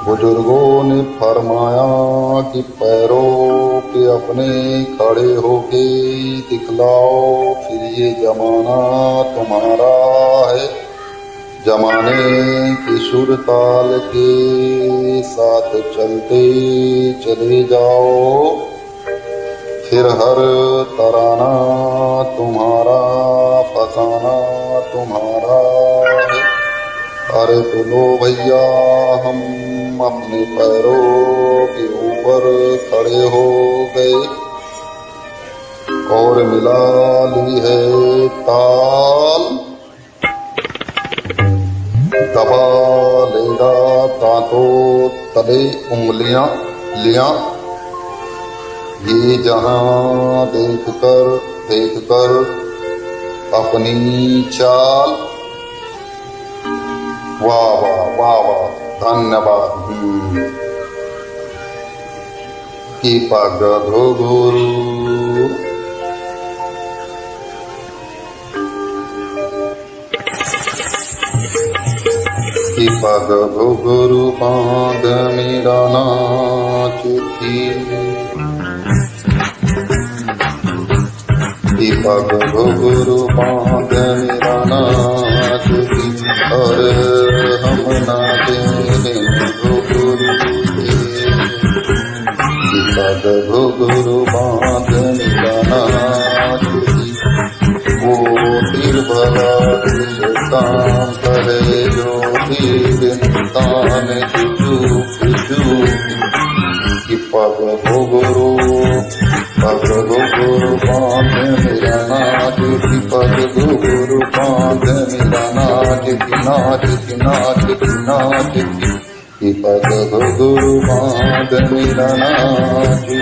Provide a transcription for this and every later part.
बुजुर्गों ने फरमाया कि पैरों पे अपने खड़े होके दिखलाओ, फिर ये जमाना तुम्हारा है। जमाने की सुर ताल के साथ चलते चले जाओ, फिर हर तराना तुम्हारा, फसाना तुम्हारा है। अरे तो लो भैया, हम अपने पैरों के ऊपर खड़े हो गए और मिला ली है ताल। दबा लेगा दांतों तले उंगलियां लिया, ये जहां देख कर अपनी चाल। वाह वाह वाह वाह, धन्यवाद। की पग गुरु की पग गुरु बांध मेरा नाच थी, की पग गुरु बांध मेरा नाच थी। और हम नाचे गुरु की पग गुरु बांध मेरा नाच थी। वो तीर भला किस काम करे जो तीर इंसान चुचू की पग गुरु बांध मेरा नाच की पग गुरु बांध मेरा नाच की नाच की नाच की नाच की पग गुरु बांध मेरा नाच की।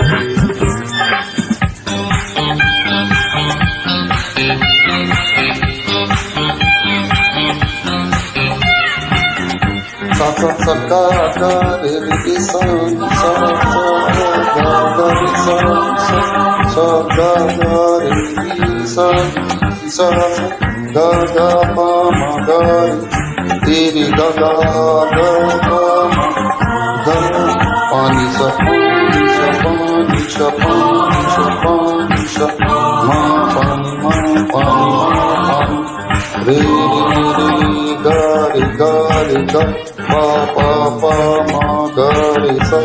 तेरी गगा पानी सा पानी सा पानी सा पानी सा पानी सा माँ पानी रे रे गा रे गा पा पा पा माँ गा रे सा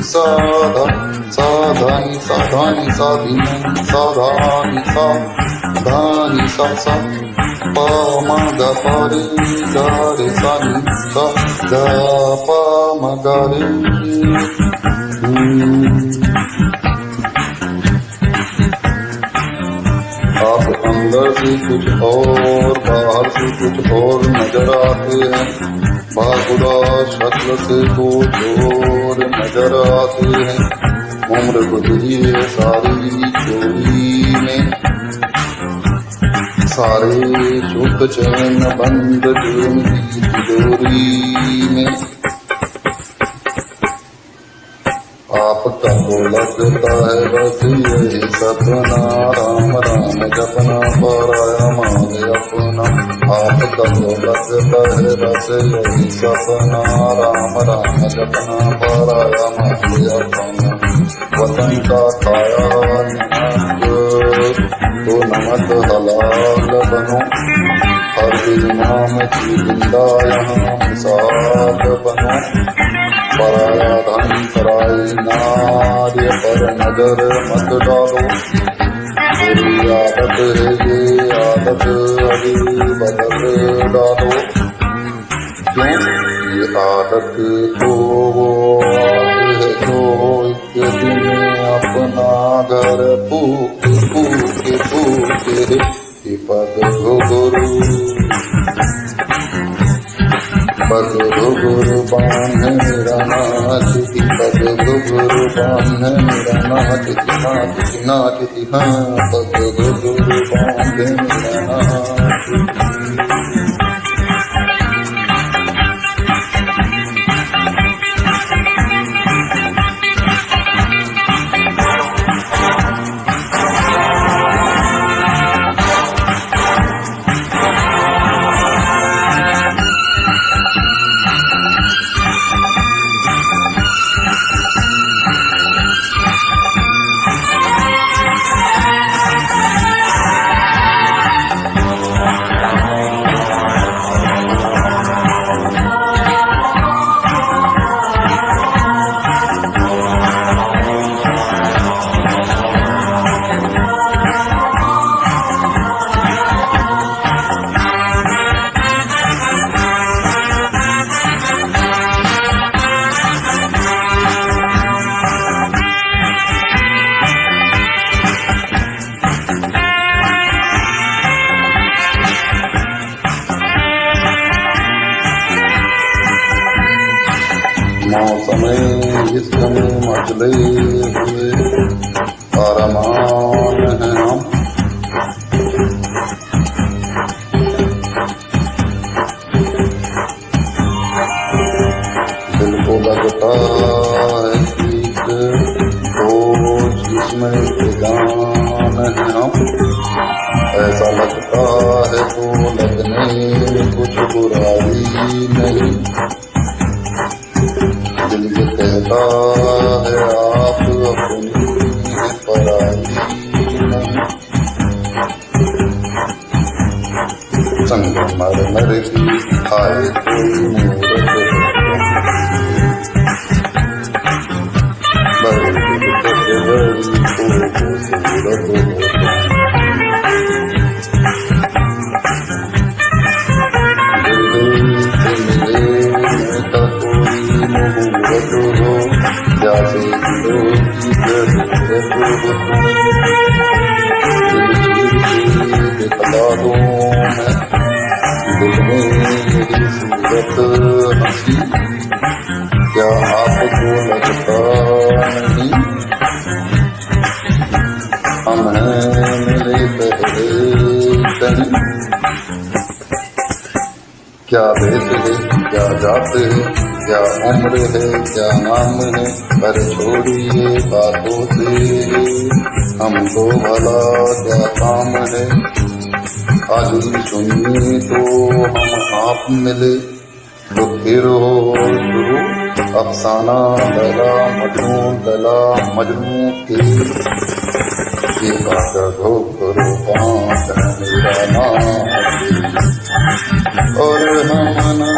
साधानी साधानी साधिनी साधानी साधानी सा सा पा मा गा पा रे गा रे सा नी सा गा पा मा गा रे। आप अंदर से कुछ और बाहर से कुछ और नजर आते हैं, बाखुदा शक्ल से कुछ और नजर आते हैं। उम्र गुजरी है सारी चोरी में, सारे सुख चैन बंद प्रेम की तिजोरी में। आपका तो लगता है बस यही सपना, राम राम जपना पराया मांगे अपना। आपका तो लगता है बस यही सपना, राम राम जपना पराया मांगे अपना। वतन का खाया तो नमक हलाल बनो, हर इमाम की जिंदा यहाँ मिसाल बनो। पराया धन पराई नार्य पर नजर मत डालो, मेरी आदत है ये आदत अभी बदल डालो। क्यों ये आदत तो वो आदत है जो एक दिन अपना घर फूके फूके फूके रे। पग गुरु पग गुरु बांध मेरा नाच की, पग गुरु बांध मेरा नाच की नाच की नाच की। हाँ पग गुरु बांध मेरा नाच की। मौसम इश्क में मचले हुए अरमान हैं हम। दिल को लगता है ठीक बोझ जिसमें जान है हम। ऐसा लगता है तो लगने में कुछ बुराई नहीं। दिल ये कहता है आप अपनी हैं पराई नहीं। संगमरमर की खाए कोई मूरत बड़ी दिलकश बड़ी खूबसूरत हो। जैसे की जरूरत हो दिखला दूं मैं दिल में मेरी सूरत हंसी। क्या आपको लगता नहीं हम हैं मिले पहले कहीं। क्या देश है क्या जात है क्या उम्र है क्या नाम है पर छोड़िए बातों से हमको भला क्या काम है। आज ही सुनिए तो हम आप मिले तो फिर हो शुरू अफसाना लैला मजनू के। ये बात घोरो बात मेरा नाम और हम ना